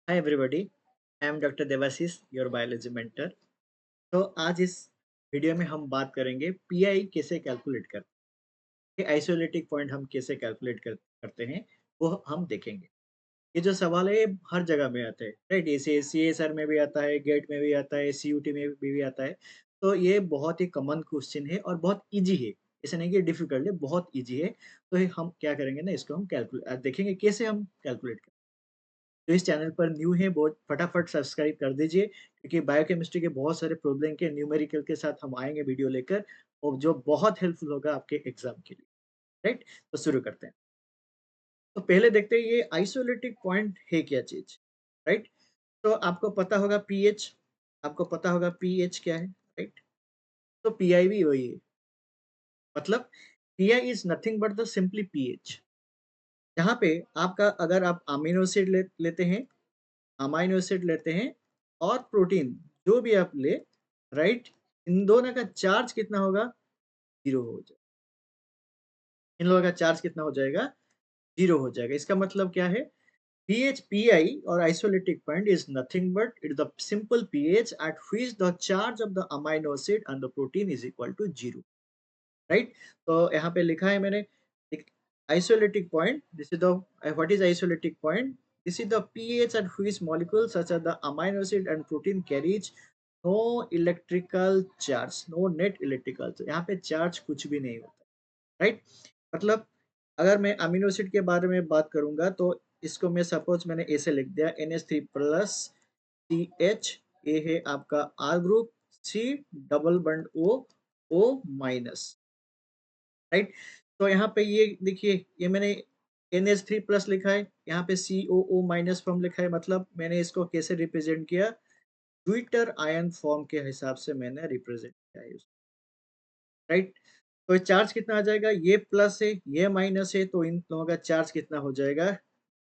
Hi everybody, I am doctor Devashish, your biology mentor. तो आज इस वीडियो में हम बात करेंगे पीआई कैसे कैलकुलेट करते हैं, आइसोलेटिक पॉइंट हम कैसे करते हैं, वो हम देखेंगे। ये जो सवाल है ये हर जगह में आता है, राइट? जैसे सीएसआर में भी आता है, गेट में भी आता है, सीयूटी में भी आता है। तो ये बहुत ही कॉमन क्वेश्चन है और बहुत इजी है। ऐसा नहीं कि डिफिकल्ट है, बहुत इजी है। तो ये हम क्या करेंगे ना, इसको हम कैलकुलेट देखेंगे कैसे हम कैलकुलेट। जो इस चैनल पर न्यू है वो फटाफट सब्सक्राइब कर दीजिए, क्योंकि बायोकेमिस्ट्री के बहुत सारे प्रॉब्लम के न्यूमेरिकल के साथ हम आएंगे वीडियो लेकर, और जो बहुत हेल्पफुल होगा आपके एग्जाम के लिए। राइट? तो शुरू करते हैं। तो पहले देखते हैं ये आइसोलेटिक पॉइंट है क्या चीज। राइट? तो आपको पता होगा पीएच, आपको पता होगा पीएच क्या है। राइट? तो पीआई भी वही है। मतलब pi is nothing but the simply pH. यहाँ पे आपका अगर आप अमीनो एसिड लेते हैं, अमाइनो एसिड लेते हैं और प्रोटीन, जो भी आप ले, राइट, इन दोनों का चार्ज कितना होगा? जीरो हो जाएगा। इन लोगों का चार्ज कितना हो जाएगा? जीरो हो जाएगा। इसका मतलब क्या है? pH, pi or isolatic point is nothing but it is the simple pH at which the charge of the amino acid and the protein is equal to zero. Right? तो यहाँ पे लिखा है मैंने, isoelectric point, this is the, what is isoelectric point? This is the pH at which molecule such as the amino acid and protein carries no electrical charge, no net electrical charge. यहाँ पे charge कुछ भी नहीं होता। Right? मतलब अगर मैं amino acid के बारे में बात करूंगा तो इसको मैं सपोज मैंने ऐसे लिख दिया, NH3+ CH, ए है आपका R ग्रुप, C डबल बंड O राइट? तो यहाँ पे ये देखिए, ये मैंने NH3+ लिखा है, यहाँ पे COO- फॉर्म लिखा है। मतलब मैंने इसको कैसे रिप्रेजेंट किया? ट्विटर आयन फॉर्म के हिसाब से मैंने रिप्रेजेंट किया है उसको। राइट? तो चार्ज कितना आ जाएगा? ये प्लस है, ये माइनस है, तो इन दोनों का चार्ज कितना हो जाएगा?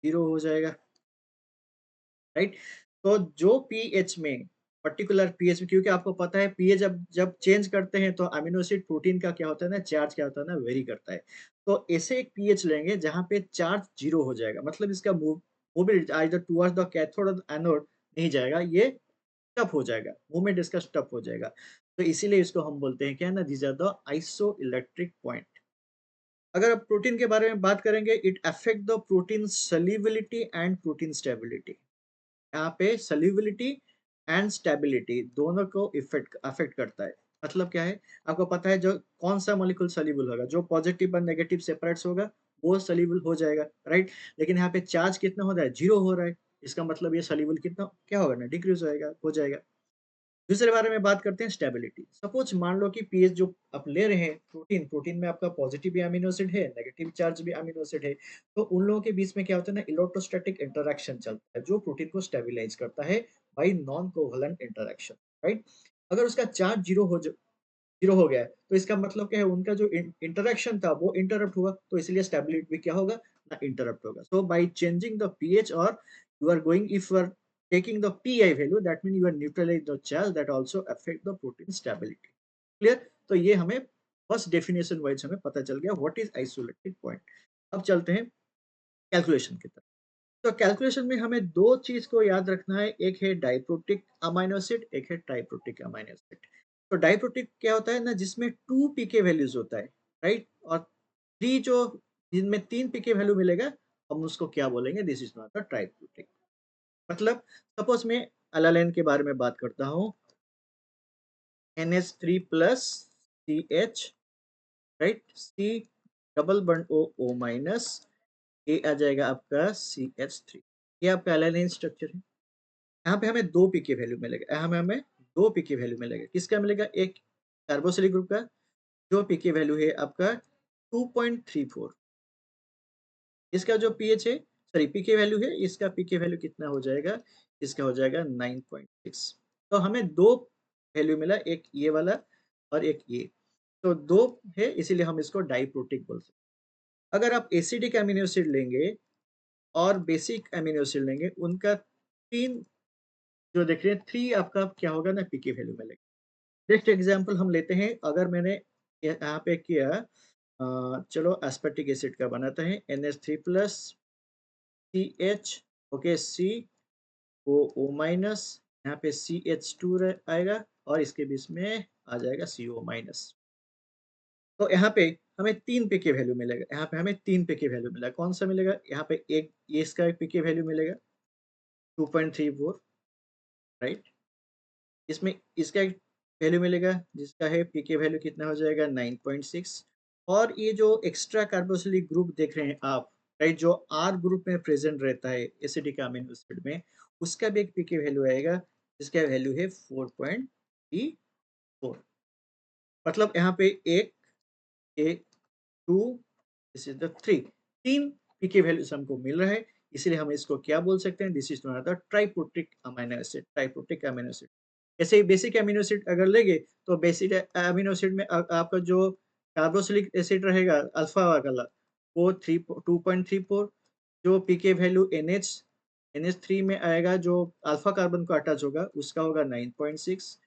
जीरो हो जाएगा। राइट? तो जो पीएच में, पर्टिकुलर पीएच में, क्योंकि आपको पता है पीएच जब जब चेंज करते हैं तो अमीनो एसिड प्रोटीन का क्या होता है ना, चार्ज क्या होता है ना, वेरी करता है। तो ऐसे एक पीएच लेंगे जहां पे चार्ज जीरो हो जाएगा, मतलब इसका mobility either towards the cathode और एनोड नहीं जाएगा, ये स्टप हो जाएगा, मूवमेंट इसका स्टप हो जाएगा। तो इसीलिए इसको हम बोलते हैं क्या है ना, these are the isoelectric point. अगर आप प्रोटीन के बारे में बात करेंगे, it affect the protein solubility and protein stability. यहाँ पे सॉल्युबिलिटी एंड स्टेबिलिटी दोनों को इफेक्ट अफेक्ट करता है। मतलब क्या है? आपको पता है जो कौन सा मॉलिक्यूल सॉल्युबल होगा, जो पॉजिटिव और नेगेटिव सेपरेट्स होगा वो सॉल्युबल हो जाएगा। राइट? लेकिन यहाँ पे चार्ज कितना हो रहा है? जीरो हो रहा है। इसका मतलब ये सॉल्युबल कितना क्या होगा ना, डिक्रीज होएगा, हो जाएगा। दूसरे बारे में बात करते हैं, स्टेबिलिटी। सपोज मान लो कि पीएच जो आप ले रहे हैं, प्रोटीन प्रोटीन में आपका पॉजिटिव भी अमीनो एसिड है, नेगेटिव चार्ज भी अमीनो एसिड है। तो उन लोगों के बीच में क्या होता है ना, इलेक्ट्रोस्टैटिक इंटरेक्शन चलता है जो प्रोटीन को स्टेबिलाईज करता है by non covalent interaction. Right? अगर उसका चार्ज जीरो हो गया है तो इसका मतलब क्या है, उनका जो इंटरेक्शन था वो इंटरप्ट हुआ, तो इसलिए स्टेबिलिटी भी क्या होगा ना, इंटरप्ट होगा। So by changing the pH, और you are going, if you are taking the pi value, that means you are neutralize the charge that also affect the protein stability. Clear? तो ये हमें first definition wise हमें पता चल गया what is isolated point. अब चलते हैं कैलकुलेशन की तरफ। तो कैलकुलेशन में हमें दो चीज को याद रखना है, एक है डाइप्रोटिक अमाइनो एसिड, एक है ट्राइप्रोटिक अमाइनो एसिड। तो डाइप्रोटिक क्या होता है ना, जिसमें 2 पीके वैल्यूज होता है, राइट? और थ्री जो, जिनमें 3 पीके वैल्यू मिलेगा, हम उसको क्या बोलेंगे? This is not a triprotic. मतलब सपोज मैं अलालेन के बारे में बात करता हूँ, NH3+ CH, right, C double बंड O, ये आ जाएगा आपका CH3। ये आपका अलालेन स्ट्रक्चर है। यहाँ पे हमें 2 पीके वैल्यू मिलेगा, यहाँ हमें 2 पीके वैल्यू मिलेगा। किसका मिलेगा? एक कार्बोक्सिलिक ग्रुप का, जो पीके वैल्यू है आपका 2.34। इसका जो पीएच है, सॉरी पीके वैल्यू है, इसका पीके वैल्यू कितना हो जाएगा? इसका हो जाएगा 9.6। तो हमें दो वैल्यू मिला, एक ये वाला और एक ये। तो दो है, इसीलिए हम इसको डाइप्रोटिक बोल सकते हैं। अगर आप एसिडिक अमीनो एसिड लेंगे और बेसिक अमीनो एसिड लेंगे, उनका तीन, जो देख रहे हैं थ्री, आपका क्या होगा ना, पीके वैल्यू मिलेगा। नेक्स्ट एग्जांपल हम लेते हैं। अगर मैंने यहाँ पे किया, चलो एस्पर्टिक एसिड का बनाते हैं, NH3+ CH, okay, C O minus, यहाँ पे CH2 आएगा और इसके बीच में आ जाएगा CO माइनस। तो यहाँ पे हमें 3 पीके वैल्यू मिलेगा, यहाँ पे हमें 3 पीके वैल्यू मिला। कौन सा मिलेगा? यहाँ पे एक ये इसका पीके वैल्यू मिलेगा 2.34, राइट? इसमें इसका एक वैल्यू मिलेगा जिसका है पीके वैल्यू कितना हो जाएगा 9.6। और ये जो एक्स्ट्रा कार्बोक्सिलिक ग्रुप देख रहे हैं आप, राइट, जो आर ग्रुप में प्रेजेंट रहता है एसिडिक अमीनो एसिड में, उसका भी एक पीके वैल्यू आएगा जिसका वैल्यू है 4.34। मतलब यहाँ पे एक 2, this is the 3, 3 pK values हमको मिल रहा है। इसलिए हम इसको क्या बोल सकते हैं? This is not the triprotic amino acid, triprotic amino acid. ऐसे ही बेसिक अमीनो एसिड अगर लेंगे तो बेसिक अमीनो एसिड में आपका जो कार्बोक्सिलिक एसिड रहेगा अल्फा वाला, वो 2.34। जो पीके वैल्यू NH3 में आएगा, जो अल्फा कार्बन को अटैच होगा, उसका होगा 9.6।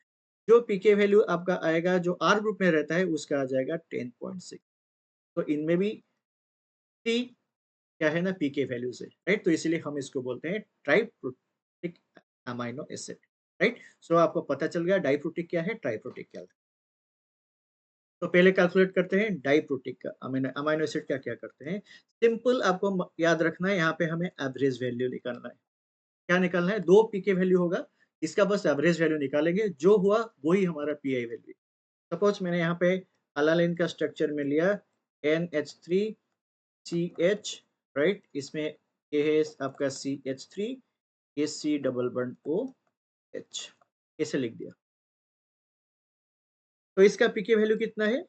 जो पीके वैल्यू आपका आएगा जो आर ग्रुप में रहता है उसका आ जाएगा 10.6। तो इनमें भी टी क्या है ना, पीके वैल्यू से, राइट? तो इसीलिए हम इसको बोलते हैं ट्राइप्रोटिक अमाइनो एसिड, राइट? सो आपको पता चल गया डाइप्रोटिक क्या है, ट्राइप्रोटिक क्या है। तो पहले कैलकुलेट करते हैं डाइप्रोटिक का अमीनो अमीनो एसिड क्या क्या करते हैं। सिंपल आपको याद रखना है, यहाँ पे हमें एवरेज वैल्यू निकालना है। क्या निकालना है? 2 पीके वैल्यू होगा, इसका बस एवरेज वैल्यू निकालेंगे, जो हुआ वही हमारा पीआई वैल्यू। सपोज मैंने यहाँ पे अलानिन का स्ट्रक्चर में लिया NH3CH, राइट? इसमें ये है आपका CH3, ये C डबल बॉन्ड OH, ऐसे लिख दिया। तो इसका पीके वैल्यू कितना है?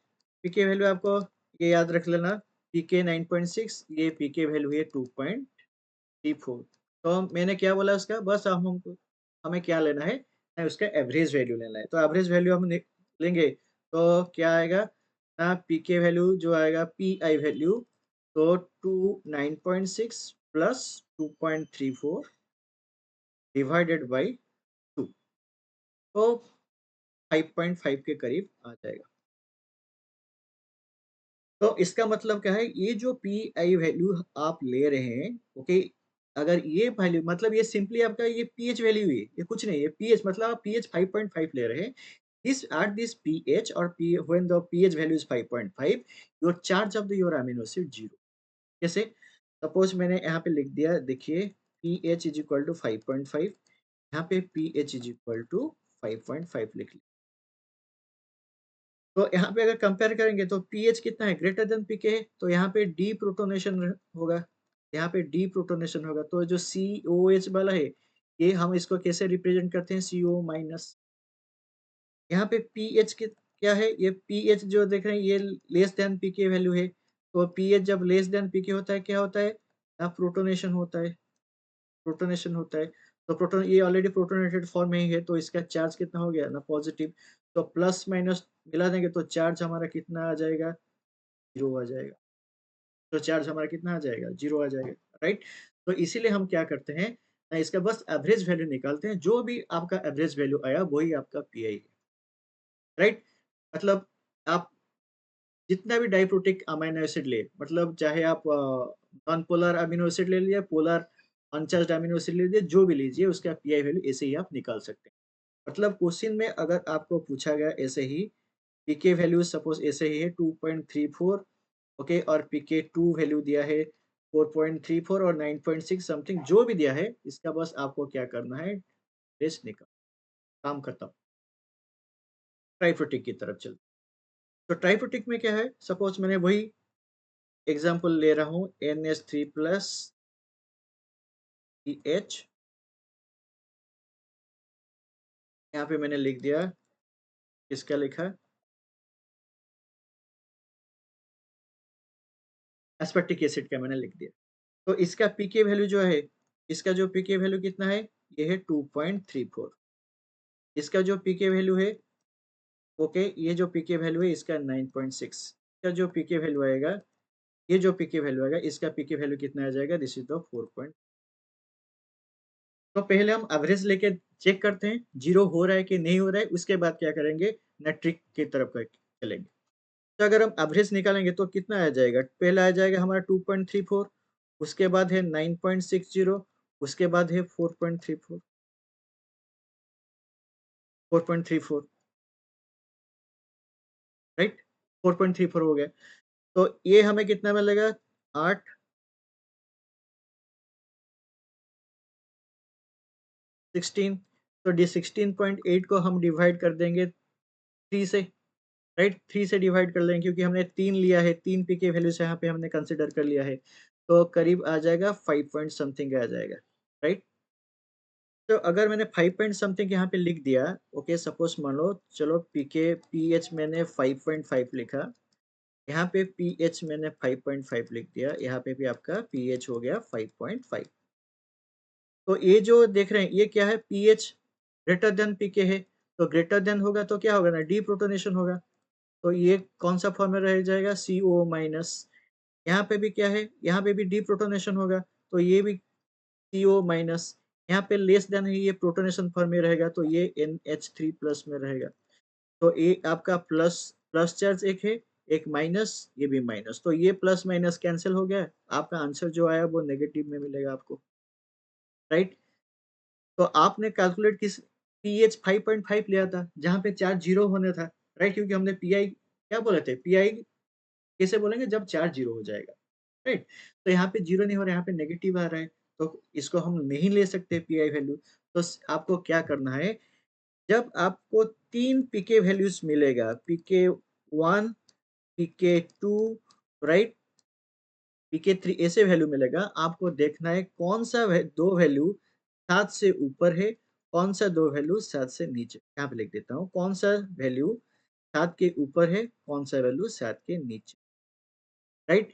पीके वैल्यू आपको ये याद रख लेना, पीके 9.6, ये पीके वैल्यू है 2.34। तो मैंने क्या बोला उसका, बस हमको हमें क्या लेना है ना, उसका एवरेज वैल्यू लेना है। तो एवरेज वैल्यू हम लेंगे तो क्या आएगा ना, पीके वैल्यू जो आएगा पीआई वैल्यू, तो 9.6 प्लस 2.34 डिवाइडेड बाई 2, तो 5.5 के करीब आ जाएगा। तो इसका मतलब क्या है, ये जो पी आई वैल्यू आप ले रहे हैं, ओके, अगर ये वैल्यू मतलब ये सिंपली आपका ये पीएच वैल्यू है, ये कुछ नहीं है। पीएच मतलब आप पीएच 5.5 ले रहे हैं। दिस एट दिस पीएच और P when the pH value is 5.5, your charge of the your amino acid zero. कैसे? सपोज मैंने यहाँ पे लिख दिया, देखिए, पीएच इज इक्वल टू 5.5, यहाँ पे पीएच इज इक्वल टू 5.5 लिख लिया। तो यहाँ पे अगर कंपेयर करेंगे तो पीएच कितना है, ग्रेटर देन पीके है, तो यहाँ पे डी प्रोटोनेशन होगा, यहाँ पे डी प्रोटोनेशन होगा। तो जो COH वाला है, ये हम इसको कैसे रिप्रेजेंट करते हैं, CO माइनस। यहाँ पे पीएच क्या है, ये पीएच जो देख रहे हैं ये लेस देन पीके वैल्यू है। तो पीएच जब लेस देन पीके होता है, क्या होता है ना, प्रोटोनेशन होता है, प्रोटोनेशन होता है। तो प्रोटोन ये ऑलरेडी प्रोटोनेटेड फॉर्म में ही है, तो इसका चार्ज कितना हो गया ना, पॉजिटिव। तो प्लस माइनस मिला देंगे तो चार्ज हमारा कितना आ जाएगा, जीरो आ जाएगा। तो चार्ज हमारा कितना आ जाएगा, जीरो आ जाएगा, राइट? तो इसीलिए हम क्या करते हैं ना, इसका बस एवरेज वैल्यू निकालते हैं, जो भी आपका एवरेज वैल्यू आया वही आपका पीआई है, राइट? मतलब आप जितना भी डाइप्रोटिक अमीनो एसिड ले, मतलब चाहे आप नॉन पोलर अमीनो एसिड ले लिए, पोलर अनचार्ज्ड अमीनो एसिड ले लीजिए, जो भी लीजिए, उसका पीआई वैल्यू ऐसे ही आप निकाल सकते हैं। मतलब क्वेश्चन में अगर आपको पूछा गया ऐसे ही, पीके वैल्यू सपोज ऐसे ही है 2.34, ओके, और पीके 2 वैल्यू दिया है 4.34 और 9.6 समथिंग, जो भी दिया है, इसका बस आपको क्या करना है, टेस्ट निकाल, काम खत्म। ट्राइप्रोटिक की तरफ चल। तो ट्राइप्रोटिक में क्या है, सपोज मैंने वही एग्जांपल ले रहा हूँ, NH3 प्लस EH, यहाँ पे मैंने लिख दिया, किसका लिखा, एस्पर्टिक एसिड का मैंने लिख दिया। तो इसका पीके वैल्यू जो है, इसका जो पीके वैल्यू कितना है, ये है 2.34। इसका जो पीके वैल्यू है, ओके, ये जो पीके वैल्यू है इसका 9.6। इसका जो पीके वैल्यू आएगा, ये जो पीके वैल्यू आएगा, इसका पीके वैल्यू कितना आ जाएगा, दिस इज द 4 तो पहले हम एवरेज लेके चेक करते हैं, जीरो हो रहा है कि नहीं हो रहा है, उसके बाद क्या करेंगे ना, ट्रिक की तरफ चलेंगे। तो अगर हम एवरेज निकालेंगे तो कितना आ जाएगा, पहला आ जाएगा हमारा 2.34, उसके बाद है 9.60, उसके बाद है 4.34। 4.34, राइट? 4.34 हो गया। तो ये हमें कितना मिलेगा? 8, 16। तो डी 16.8 को हम डिवाइड कर देंगे 3 से, राइट? 3 से डिवाइड कर लेंगे क्योंकि हमने 3 लिया है, 3 पी के वैल्यूज़ यहाँ पे हमने कंसीडर कर लिया है। तो करीब आ जाएगा 5 पॉइंट समथिंग आ जाएगा, राइट? तो अगर मैंने 5 पॉइंट समथिंग यहाँ पे लिख दिया, ओके सपोज़ मान लो, चलो पीके पीएच मैंने 5.5 लिखा, यहाँ पे पीएच मैंने 5.5 लिख दिया, यहाँ पे भी आपका पीएच हो गया 5.5। तो ये जो देख रहे हैं ये क्या है? पीएच ग्रेटर देन पीके है, तो ग्रेटर देन होगा तो क्या होगा ना, डीप्रोटोनेशन होगा। तो ये कौन सा फॉर्म में रह जाएगा? CO minus. यहाँ पे भी क्या है? यहाँ पे भी डीप्रोटोनेशन होगा, तो ये भी CO माइनस। यहाँ पे लेस देन है, ये प्रोटोनेशन फॉर्म में रहेगा, तो ये NH3 प्लस में रहेगा। तो ये आपका प्लस प्लस चार्ज एक है, एक माइनस, ये भी माइनस, तो ये प्लस माइनस कैंसिल हो गया। आपका आंसर जो आया वो नेगेटिव में मिलेगा आपको, राइट? तो आपने कैलकुलेट किस पीएच 5.5 लिया था, जहाँ पे चार्ज 0 होना था, राइट? क्योंकि हमने पीआई क्या बोले थे? पीआई कैसे बोलेंगे? जब चार्ज 0 हो जाएगा, राइट? तो यहाँ पे 0 नहीं हो रहा है, यहाँ पे नेगेटिव आ रहा है, तो इसको हम नहीं ले सकते पीआई वैल्यू। तो आपको क्या करना है, जब आपको 3 पीके वैल्यूज मिलेगा, पीके 1, पीके 2, राइट, पीके 3 ऐसे वैल्यू मिलेगा, आपको देखना है कौन सा दो वैल्यू 7 से ऊपर है, कौन सा दो वैल्यू 7 से नीचे। यहाँ पे लिख देता हूँ, कौन सा वैल्यू 7 के ऊपर है, कौन सा वैल्यू 7 के नीचे, राइट?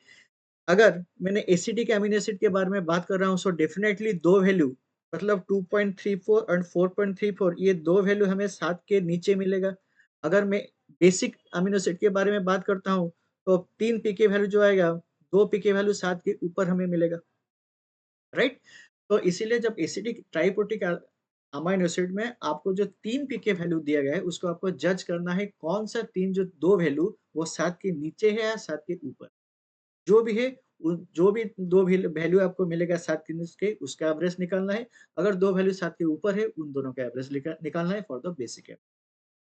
अगर मैंने एसिडिक अमीनो एसिड के बारे में बात कर रहा हूँ, सो डेफिनेटली दो वैल्यू, मतलब 2.34 और 4.34, ये दो वैल्यू हमें 7 के नीचे मिलेगा। अगर मैं बेसिक अमीनो एसिड के बारे में बात करता हूँ, तो 3 पीके वैल्यू जो आएगा, 2 पीके वैल्यू 7 के ऊपर हमें मिलेगा, राइट? तो इसीलिए जब एसिडिक ट्राइपोटिक अमाइनो एसिड में आपको जो 3 पीके वैल्यू दिया गया है, उसको आपको जज करना है कौन सा 3 जो 2 वैल्यू वो 7 के नीचे है या 7 के ऊपर। जो भी है, जो भी 2 वैल्यू आपको मिलेगा 7 के नीचे के, उसका एवरेज निकालना है। अगर 2 वैल्यू 7 के ऊपर है, उन दोनों का एवरेज निकालना है फॉर द बेसिक एवरेज।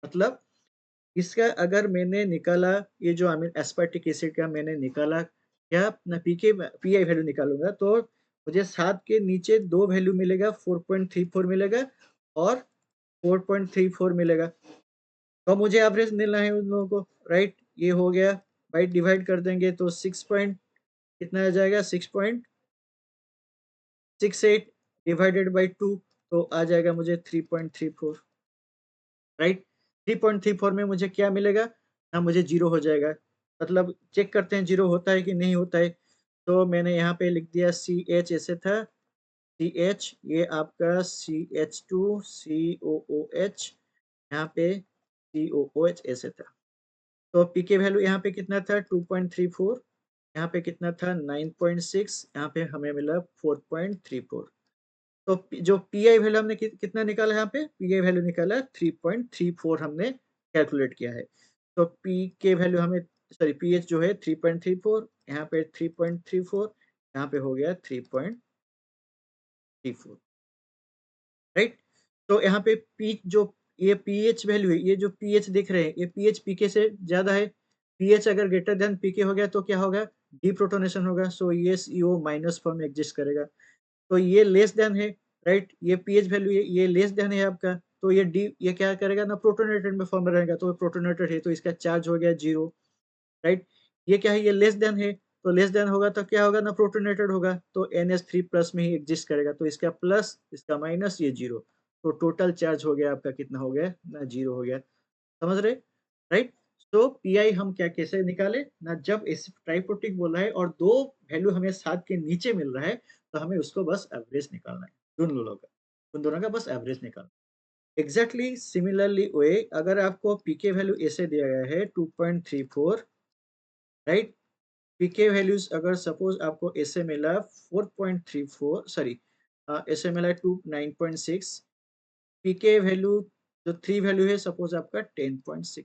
मतलब इसका अगर मैंने निकाला, ये जो एस्पार्टिक एसिड का मैंने निकाला, क्या अपना पीआई वैल्यू निकालूंगा, तो मुझे 7 के नीचे 2 वैल्यू मिलेगा, 4.34 मिलेगा और 4.34 मिलेगा। तो मुझे एवरेज मिलना है उन लोगों को, राइट? ये हो गया, बाई डिवाइड कर देंगे तो 6 पॉइंट कितना आ जाएगा? 6.68 डिवाइडेड बाई 2, तो आ जाएगा मुझे 3.34, राइट? 3.34 में मुझे क्या मिलेगा ना, मुझे जीरो हो जाएगा। मतलब चेक करते हैं जीरो होता है कि नहीं होता है। तो मैंने यहाँ पे लिख दिया CH, ऐसे था CH, ये आपका CH2COOH, यहाँ पे COOH ऐसे था। तो पीके वैल्यू यहाँ पे कितना था? 2.34, यहाँ पे कितना था? 9.6, यहाँ पे हमें मिला 4.34। तो जो पीआई वैल्यू हमने कितना निकाला, यहाँ पे पीआई वैल्यू निकाला 3.34 हमने कैलकुलेट किया है। तो पी के वैल्यू हमें, सॉरी पीएच जो है 3.34, यहाँ पे 3.34, यहाँ पे हो गया 3.34, राइट? तो यहाँ पे पी जो ये पीएच वैल्यू है, ये जो पीएच दिख रहे हैं, ये पीएच पीके से ज्यादा है। पीएच अगर ग्रेटर देन पीके हो गया तो क्या होगा? डीप्रोटोनेशन होगा, सो ये CO माइनस फॉर्म एग्जिस्ट करेगा। तो ये लेस देन है, राइट? ये पीएच वैल्यू ये लेस देन है आपका, तो ये क्या करेगा ना, प्रोटोनेटेड में फॉर्म में रहेगा, तो प्रोटोनेटेड है तो इसका चार्ज हो गया 0, राइट? ये क्या है? ये लेस देन है, तो लेस देन होगा तो क्या होगा ना, प्रोटोनेटेड होगा, तो NH3 प्लस में ही एग्जिस्ट करेगा, तो इसका प्लस, इसका माइनस, ये 0, तो टोटल चार्ज हो गया आपका कितना हो गया ना, 0 हो गया। समझ रहे, राइट? तो पीआई हम क्या कैसे निकाले ना, जब इस ट्राइप्रोटिक बोला है और दो वैल्यू हमें 7 के नीचे मिल रहा है, तो हमें उसको बस एवरेज निकालना है, उन दोनों का बस एवरेज निकालना। एग्जैक्टली सिमिलरली वे, अगर आपको पीके वैल्यू ऐसे दिया गया है 2.34, राइट? पीके वैल्यूज अगर सपोज आपको ऐसे मिला 4.34, सॉरी ऐसे मिला 9.6, पीके वैल्यू जो 3 वैल्यू है सपोज आपका 10.6,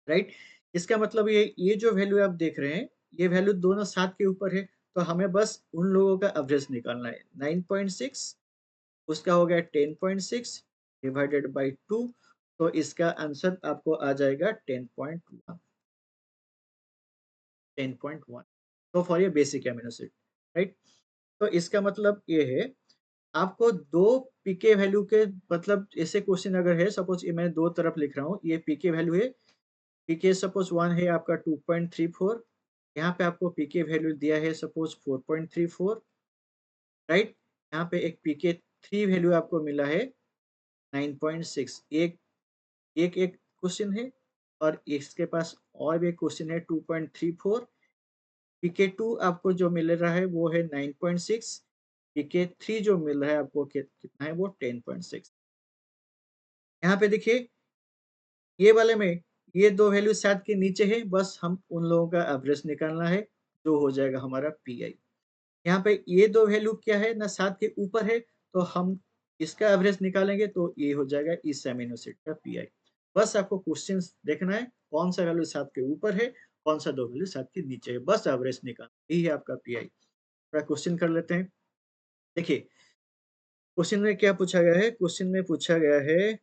राइट? इसका मतलब ये जो वैल्यू आप देख रहे हैं, ये वैल्यू दोनों 7 के ऊपर है, तो हमें बस उन लोगों का एवरेज निकालना है। 9.6, उसका हो गया 10.6, डिवाइडेड बाई 2, तो इसका आंसर आपको आ जाएगा 10.1, 10.1। तो फॉर ये बेसिक एमिनो एसिड, राइट। तो इसका मतलब ये है, आपको दो पीके वैल्यू के, मतलब ऐसे क्वेश्चन अगर है, सपोज ये मैं दो तरफ लिख रहा हूँ, ये पीके वैल्यू है, पीके सपोज 1 है आपका 2.34, यहाँ पे आपको पीके वैल्यू दिया है सपोज 4.34, राइट। यहाँ पे एक पीके 3 वैल्यू आपको मिला है 9.6। एक एक एक क्वेश्चन है, और इसके पास और भी एक क्वेश्चन है 2.34। पीके 2 आपको जो मिल रहा है वो है 9.6, पीके 3 जो मिल रहा है आपको कितना है, वो 10.6। यहाँ पे देखिए, ये वाले में ये दो वैल्यू साथ के नीचे है, बस हम उन लोगों का एवरेज निकालना है, जो हो जाएगा हमारा पीआई। यहाँ पे ये दो वैल्यू क्या है ना, सात के ऊपर है, तो हम इसका एवरेज निकालेंगे तो ये हो जाएगा इस अमीनो एसिड का पीआई। बस आपको क्वेश्चन देखना है, कौन सा वैल्यू सात के ऊपर है, कौन सा दो वैल्यू सात के नीचे है, बस एवरेज निकाल, यही है आपका पीआई। थोड़ा क्वेश्चन कर लेते हैं। देखिए, क्वेश्चन में क्या पूछा गया है, क्वेश्चन में पूछा गया है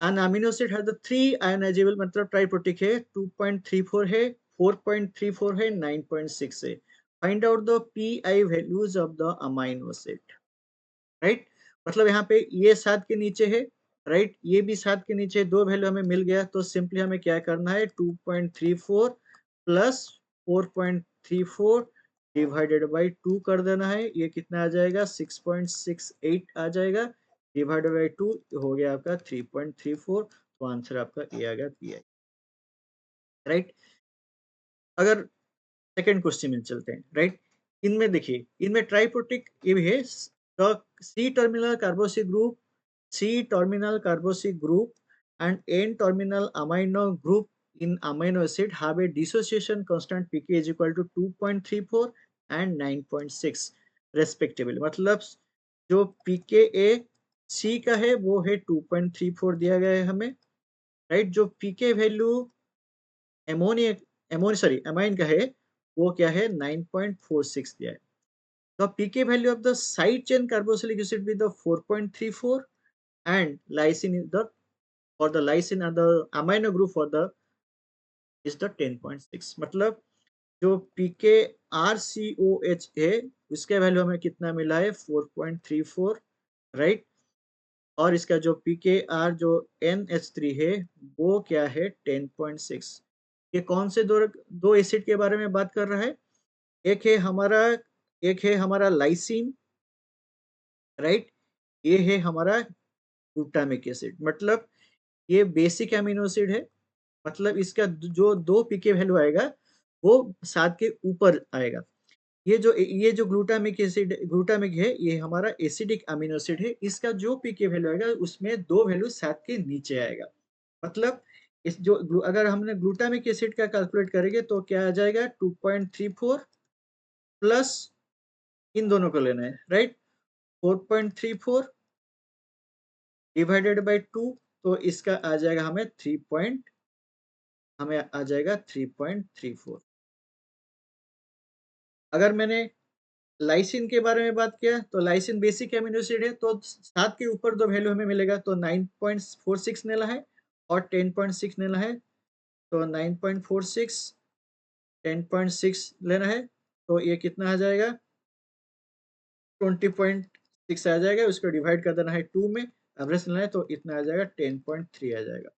an amino acid has the three ionizable, मतलब ट्राइप्रोटिक है, 2.34 है, 4.34 है, 9.6 है। Find out the pi values of the amino acid, right. मतलब यहाँ पे ये सात के नीचे है, राइट, ये भी सात के नीचे, दो वैल्यू हमें मिल गया, तो सिंपली हमें क्या करना है, 2.34 प्लस 4.34 डिवाइडेड बाई 2 कर देना है, ये कितना आ जाएगा, 6.68 आ जाएगा, डिवाइडेड बाई 2 हो गया आपका 3.34। तो आंसर आपका ये आ गया पीआई, राइट। अगर सेकंड क्वेश्चन में चलते हैं, राइट। इनमें देखिए, इनमें ट्राइप्रोटिक ये भी है, C terminal carboxyl group, C terminal carboxyl group and N terminal amino group in amino acid have a dissociation constant pK is equal to 2.34 and 9.6 respectively. मतलब जो पीके ए सी का है वो है 2.34 दिया गया है हमें, राइट। जो पीके वैल्यू एमोनिया एमोन सॉरी अमाइन का है, वो क्या है, 9.46 दिया है। The pK value of the side chain carboxylic acid with the 4.34 and lysine is the, for the lysine and the amino group for the is the 10.6। मतलब जो pK RCOH है, उसके वैल्यू हमें कितना मिला है, 4.34, राइट। और इसका जो pKr जो NH3 है, वो क्या है, 10.6। ये कौन से दो दो एसिड के बारे में बात कर रहा है, एक है हमारा एक है हमारा लाइसिन, राइट। ये है हमारा ग्लूटामिक एसिड। मतलब ये बेसिक एमिनो एसिड है, मतलब इसका जो दो पीके वैल्यू आएगा वो सात के ऊपर आएगा। ये जो ग्लूटामिक एसिड ग्लूटामिक है, ये हमारा एसिडिक अमीनो एसिड है, इसका जो पीके वैल्यू आएगा उसमें दो वैल्यू सात के नीचे आएगा। मतलब इस जो अगर हमने ग्लूटामिक एसिड का कैलकुलेट करेंगे तो क्या आ जाएगा, 2.34 प्लस इन दोनों को लेना है, राइट, 4.34 डिवाइडेड बाई 2, तो इसका आ जाएगा हमें आ जाएगा 3.34। अगर मैंने लाइसिन के बारे में बात किया, तो लाइसिन बेसिक एमिनो एसिड है, तो सात के ऊपर दो वैल्यू हमें मिलेगा, तो 9.46 लेना है और 10.6 लेना है। तो 9.46 10.6 लेना है, तो ये कितना आ जाएगा, 20.6 आ जाएगा, उसको डिवाइड कर देना है 2 में, एवरेज लेना है, तो इतना आ जाएगा 10.3 आ जाएगा।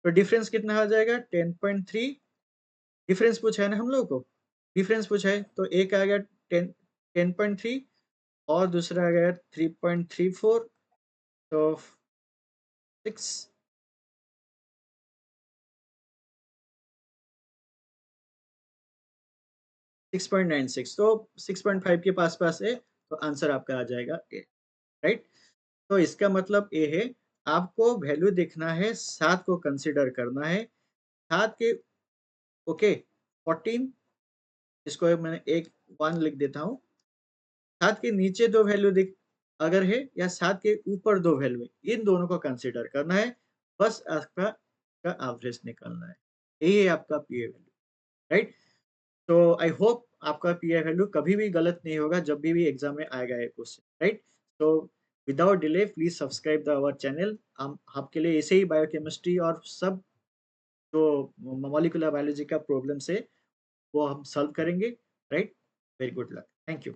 तो डिफरेंस कितना आ जाएगा, 10.3। डिफरेंस पूछा है ना हम लोग को, डिफरेंस पूछा है, तो एक आ गया 10.3 और दूसरा आ गया 3.34, तो 6 6.96, तो 6.5 के पास पास है, तो आंसर आपका आ जाएगा ए, राइट। तो इसका मतलब ए है, आपको वैल्यू देखना है, सात को कंसिडर करना है, सात के, ओके, 14, इसको मैंने एक 1 लिख देता हूँ, सात के नीचे दो वैल्यू दिख अगर है, या सात के ऊपर दो वैल्यू है, इन दोनों को कंसिडर करना है, बस आपका का एवरेज निकालना है, यही है आपका पीए वैल्यू, राइट। तो आई होप आपका पीए वैल्यू कभी भी गलत नहीं होगा, जब भी एग्जाम में आएगा ये क्वेश्चन, राइट। तो without delay please subscribe the our channel. हम आपके लिए ऐसे ही बायोकेमिस्ट्री और सब जो मॉलिक्यूलर बायोलॉजी का प्रॉब्लम्स है वो हम सॉल्व करेंगे, right? Very good luck, thank you.